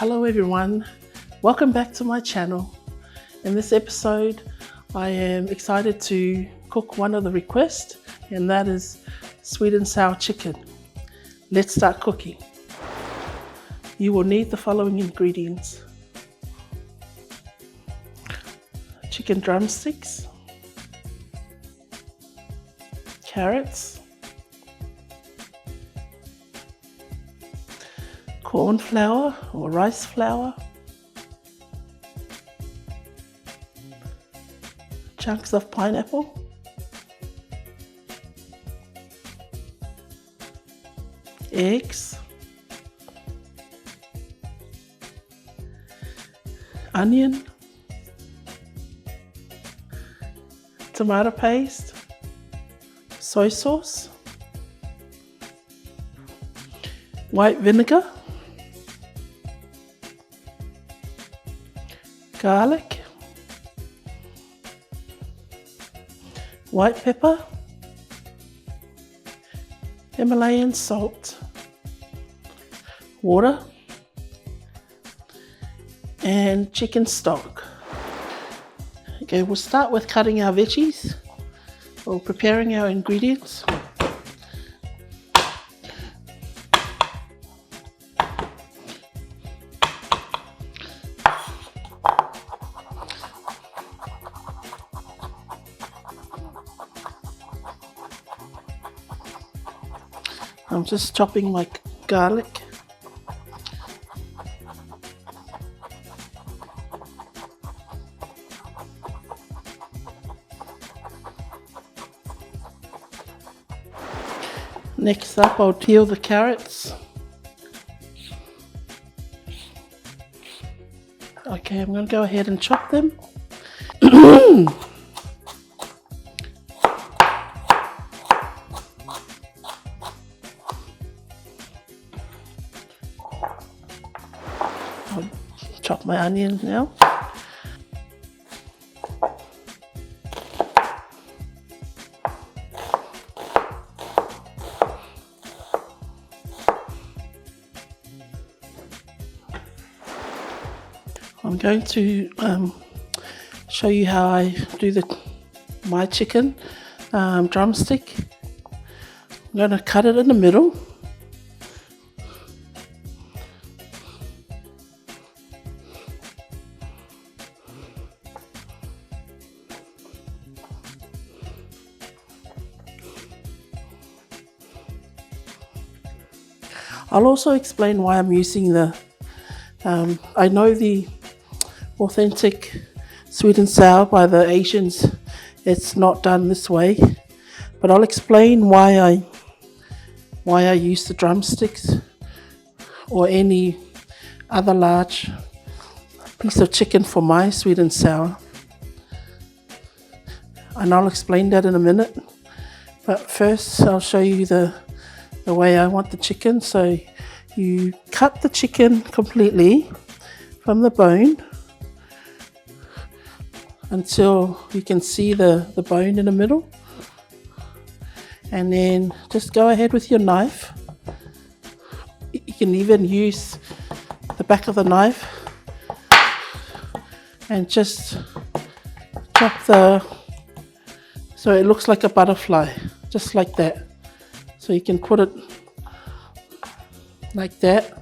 Hello everyone, welcome back to my channel. In this episode I am excited to cook one of the requests, and that is sweet and sour chicken. Let's start cooking. You will need the following ingredients: chicken drumsticks, carrots, corn flour or rice flour, chunks of pineapple, eggs, onion, tomato paste, soy sauce, white vinegar, garlic, white pepper, Himalayan salt, water, and chicken stock. Okay, we'll start with cutting our veggies or preparing our ingredients. I'm just chopping my garlic. Next up, I'll peel the carrots. Okay, I'm going to go ahead and chop them. I'll chop my onions now. I'm going to show you how I do my chicken drumstick. I'm going to cut it in the middle. I'll also explain why I'm using I know the authentic sweet and sour by the Asians, it's not done this way, but I'll explain why I use the drumsticks or any other large piece of chicken for my sweet and sour, and I'll explain that in a minute. But first I'll show you the way I want the chicken. So you cut the chicken completely from the bone until you can see the bone in the middle, and then just go ahead with your knife. You can even use the back of the knife and just chop so it looks like a butterfly, just like that. So you can put it like that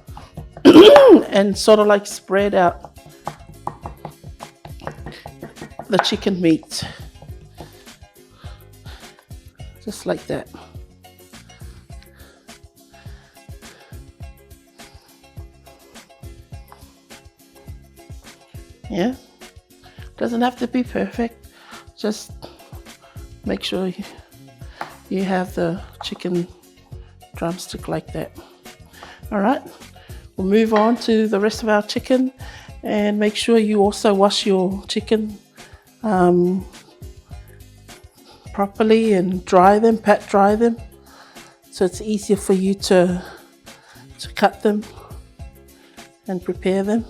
and sort of like spread out the chicken meat, just like that. Yeah, doesn't have to be perfect, just make sure you have the chicken drumstick like that. All right, we'll move on to the rest of our chicken, and make sure you also wash your chicken properly and pat dry them, so it's easier for you to cut them and prepare them.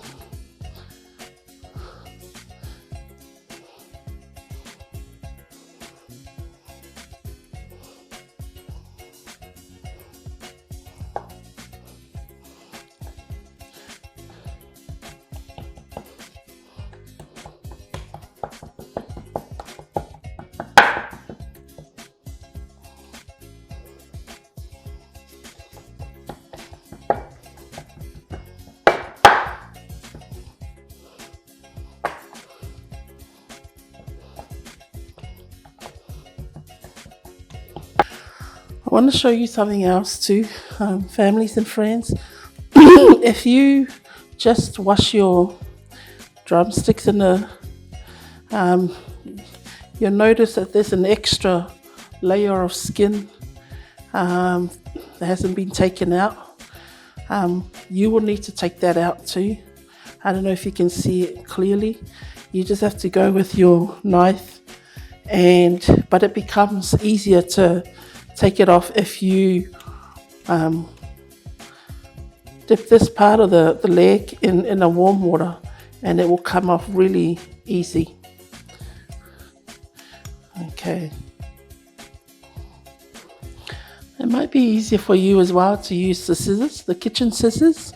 want to show you something else too, families and friends. If you just wash your drumsticks in the, you'll notice that there's an extra layer of skin that hasn't been taken out. You will need to take that out too. I don't know if you can see it clearly. You just have to go with your knife, but it becomes easier to take it off if you dip this part of the leg in a warm water, and it will come off really easy. Okay. It might be easier for you as well to use the scissors, the kitchen scissors,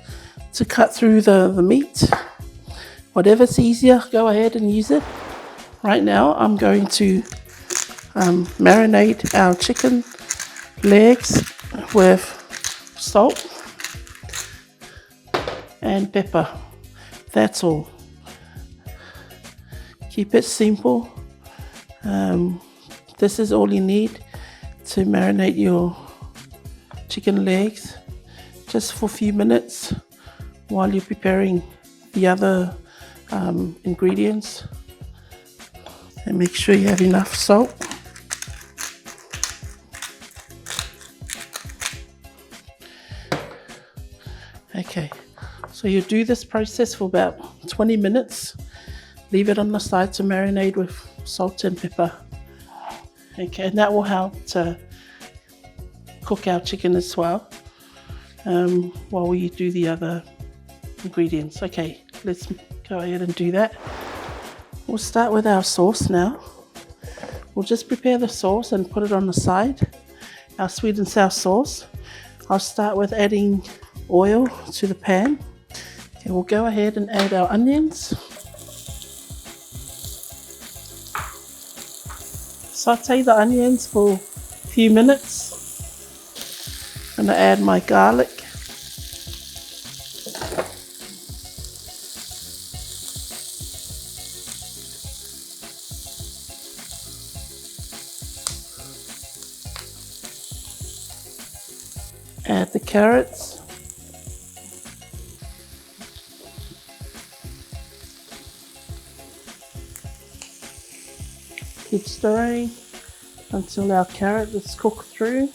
to cut through the meat. Whatever's easier, go ahead and use it. Right now, I'm going to marinate our chicken legs with salt and pepper. That's all. Keep it simple. This is all you need to marinate your chicken legs, just for a few minutes while you're preparing the other ingredients. And make sure you have enough salt. Okay, so you do this process for about 20 minutes. Leave it on the side to marinate with salt and pepper. Okay, and that will help to cook our chicken as well while we do the other ingredients. Okay, let's go ahead and do that. We'll start with our sauce now. We'll just prepare the sauce and put it on the side. Our sweet and sour sauce. I'll start with adding oil to the pan. Okay, we'll go ahead and add our onions. Saute the onions for a few minutes. I'm going to add my garlic. Add the carrots. Keep stirring until our carrot is cooked through.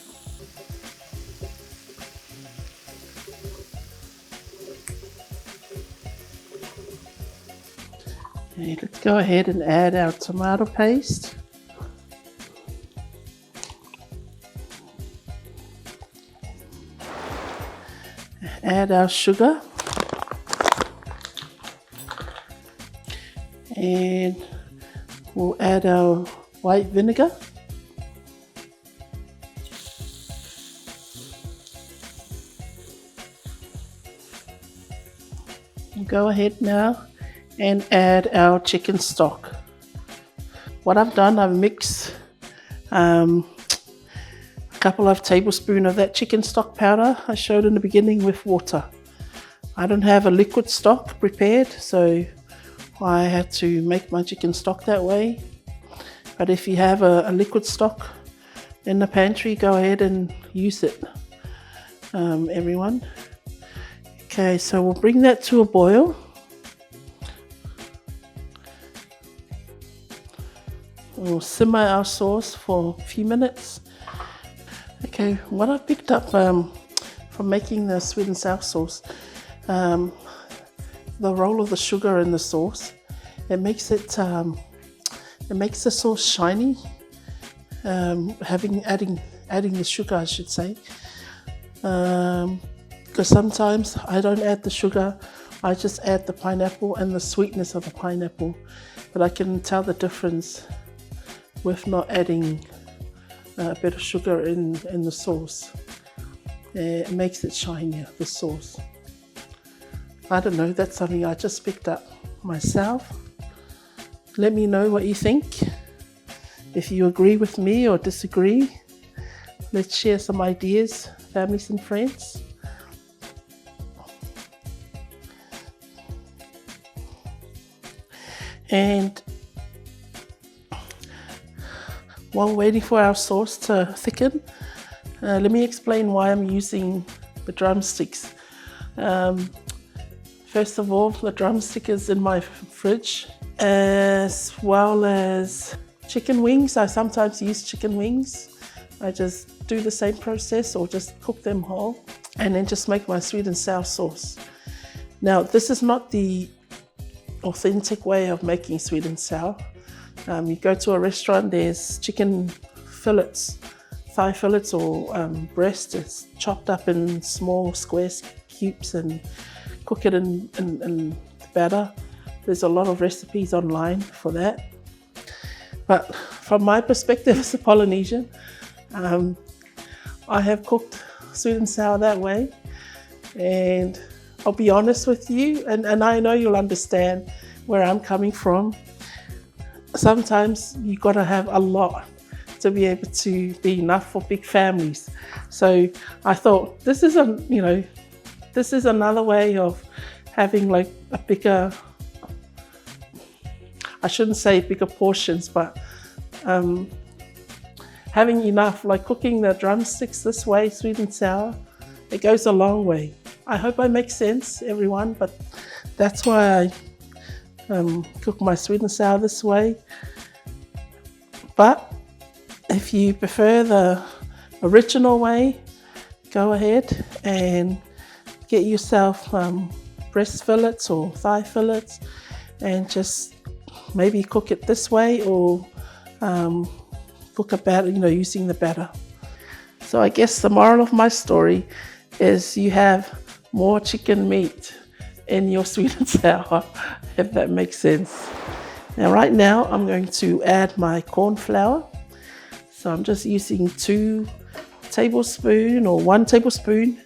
Okay, let's go ahead and add our tomato paste. Add our sugar. And we'll add our white vinegar. We'll go ahead now and add our chicken stock. What I've done, I've mixed a couple of tablespoons of that chicken stock powder I showed in the beginning with water. I don't have a liquid stock prepared, so I had to make my chicken stock that way. But if you have a liquid stock in the pantry, go ahead and use it, everyone. Okay, so we'll bring that to a boil. We'll simmer our sauce for a few minutes. Okay, what I picked up from making the sweet and sour sauce, the roll of the sugar in the sauce, it makes the sauce shiny. Adding the sugar, I should say, because sometimes I don't add the sugar. I just add the pineapple and the sweetness of the pineapple, but I can tell the difference with not adding a bit of sugar in the sauce. It makes it shinier, the sauce. I don't know, that's something I just picked up myself. Let me know what you think. If you agree with me or disagree, let's share some ideas, families and friends. And while waiting for our sauce to thicken, Let me explain why I'm using the drumsticks. First of all, the drumstick is in my fridge, as well as chicken wings. I sometimes use chicken wings. I just do the same process or just cook them whole and then just make my sweet and sour sauce. Now, this is not the authentic way of making sweet and sour. You go to a restaurant, there's chicken fillets, thigh fillets or breast. It's chopped up in small square cubes and cook it in batter. There's a lot of recipes online for that. But from my perspective as a Polynesian, I have cooked sweet and sour that way. And I'll be honest with you, and I know you'll understand where I'm coming from. Sometimes you gotta have a lot to be able to be enough for big families. So I thought this is this is another way of having like a bigger, I shouldn't say bigger portions, but having enough, like cooking the drumsticks this way, sweet and sour, it goes a long way. I hope I make sense, everyone, but that's why I cook my sweet and sour this way. But if you prefer the original way, go ahead and get yourself breast fillets or thigh fillets and just maybe cook it this way or cook a batter, using the batter. So I guess the moral of my story is you have more chicken meat in your sweet and sour, if that makes sense. Now right now I'm going to add my corn flour. So I'm just using 2 tablespoons or 1 tablespoon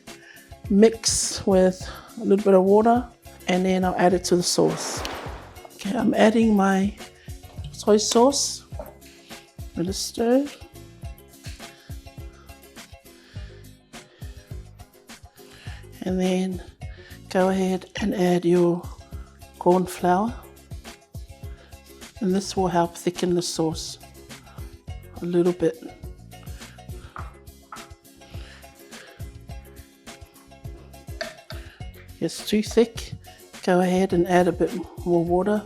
mix with a little bit of water, and then I'll add it to the sauce. Okay, I'm adding my soy sauce. Let it stir. And then go ahead and add your corn flour. And this will help thicken the sauce a little bit. If it's too thick, go ahead and add a bit more water.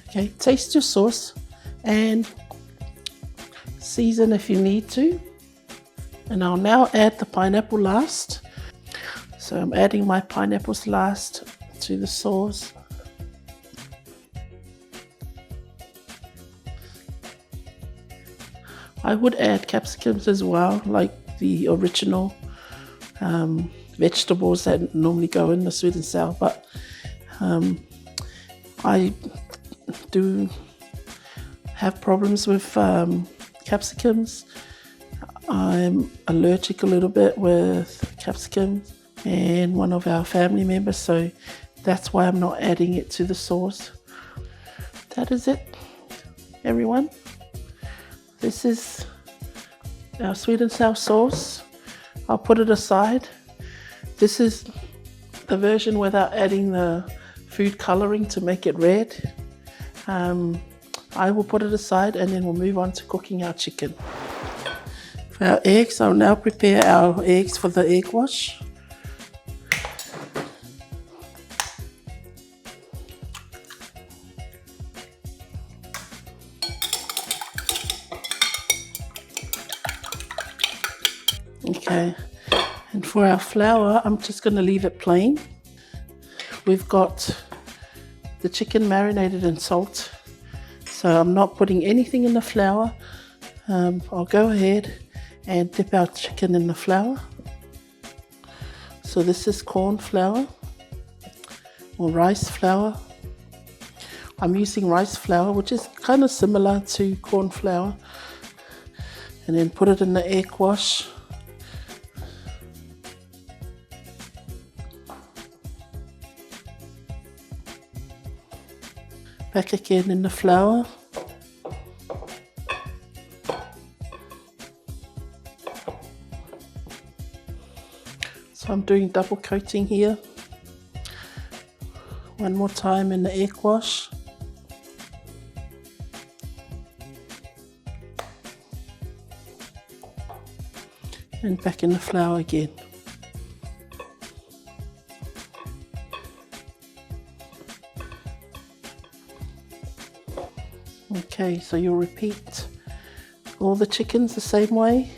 Okay, taste your sauce and season if you need to. And I'll now add the pineapple last. So I'm adding my pineapples last to the sauce. I would add capsicums as well, like the original vegetables that normally go in the sweet and sour, but I do have problems with capsicums. I'm allergic a little bit with capsicums and one of our family members, so that's why I'm not adding it to the sauce. That is it, everyone. This is our sweet and sour sauce. I'll put it aside. This is the version without adding the food coloring to make it red. I will put it aside and then we'll move on to cooking our chicken. For our eggs, I'll now prepare our eggs for the egg wash. Okay, and for our flour, I'm just going to leave it plain. We've got the chicken marinated in salt, so I'm not putting anything in the flour. I'll go ahead and dip our chicken in the flour. So this is corn flour or rice flour. I'm using rice flour, which is kind of similar to corn flour, and then put it in the egg wash. Back again in the flour. So I'm doing double coating here. One more time in the egg wash. And back in the flour again. Okay, so you'll repeat all the chickens the same way.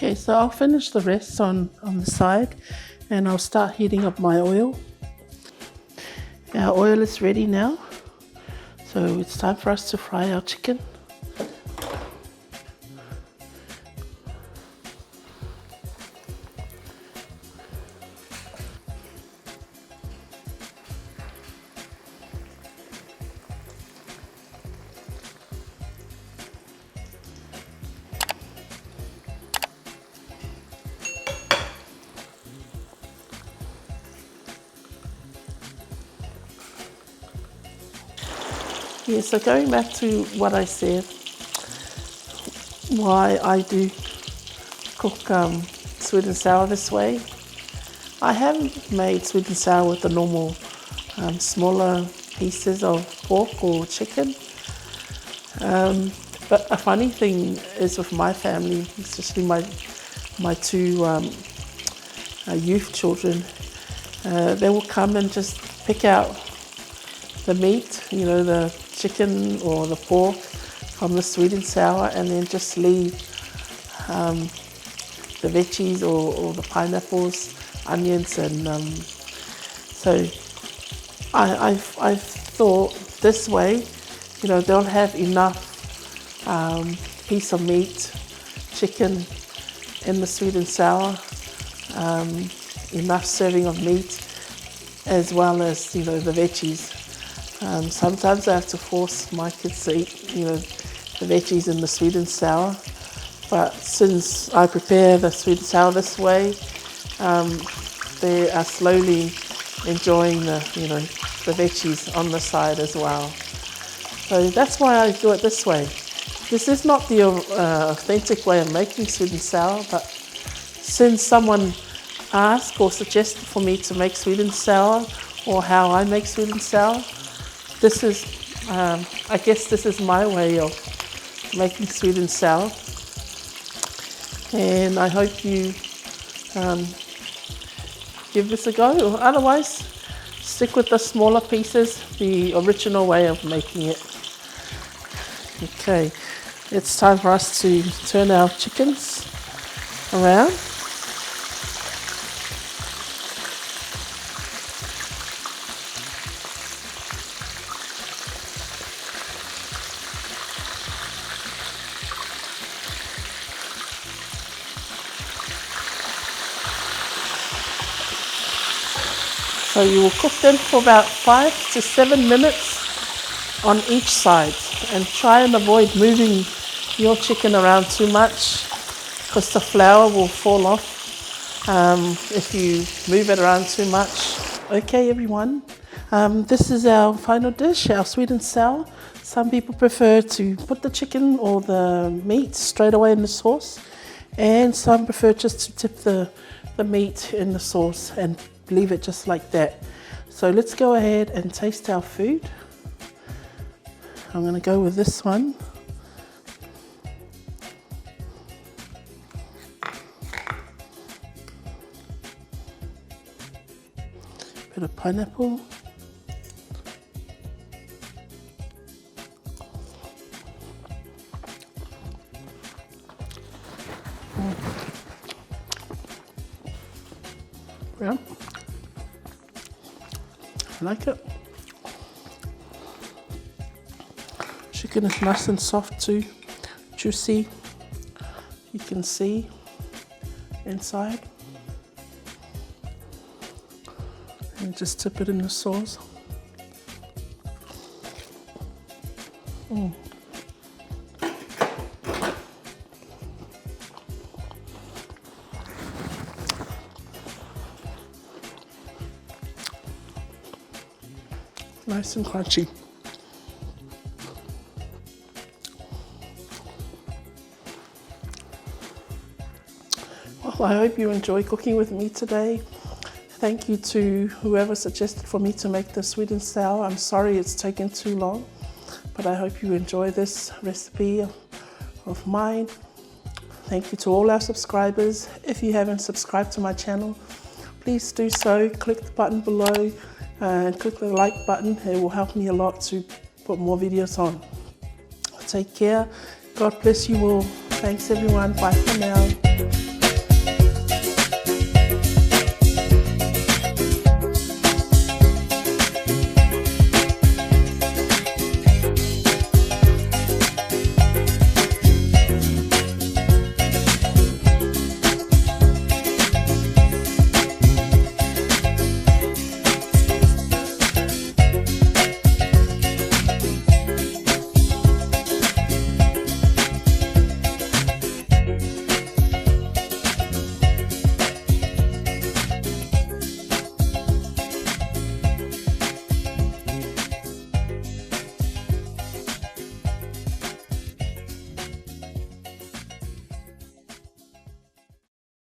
Okay, so I'll finish the rest on the side and I'll start heating up my oil. Our oil is ready now, so it's time for us to fry our chicken. Yeah, so going back to what I said, why I do cook sweet and sour this way. I have made sweet and sour with the normal smaller pieces of pork or chicken. But a funny thing is with my family, especially my two youth children, they will come and just pick out the meat, you know, the chicken or the pork from the sweet and sour, and then just leave the veggies or the pineapples, onions, and so I thought this way, you know, they'll have enough piece of meat, chicken in the sweet and sour, enough serving of meat, as well as, you know, the veggies. Sometimes I have to force my kids to eat, you know, the veggies in the sweet and sour. But since I prepare the sweet and sour this way, they are slowly enjoying the, you know, the veggies on the side as well. So that's why I do it this way. This is not the authentic way of making sweet and sour, but since someone asked or suggested for me to make sweet and sour, or how I make sweet and sour, this is, I guess this is my way of making sweet and sour. And I hope you give this a go. Or otherwise, stick with the smaller pieces, the original way of making it. Okay, it's time for us to turn our chickens around. So you will cook them for about 5 to 7 minutes on each side. and try and avoid moving your chicken around too much because the flour will fall off if you move it around too much. Okay everyone, this is our final dish, our sweet and sour. Some people prefer to put the chicken or the meat straight away in the sauce, and some prefer just to dip the meat in the sauce and leave it just like that. So let's go ahead and taste our food. I'm going to go with this one. Bit of pineapple. Yeah, I like it. Chicken is nice and soft too, juicy. You can see inside. And just dip it in the sauce. Nice and crunchy. Well, I hope you enjoy cooking with me today. Thank you to whoever suggested for me to make the sweet and sour. I'm sorry it's taken too long, but I hope you enjoy this recipe of mine. Thank you to all our subscribers. If you haven't subscribed to my channel, please do so. Click the button below and click the like button. It will help me a lot to put more videos on. Take care. God bless you all. Thanks everyone. Bye for now.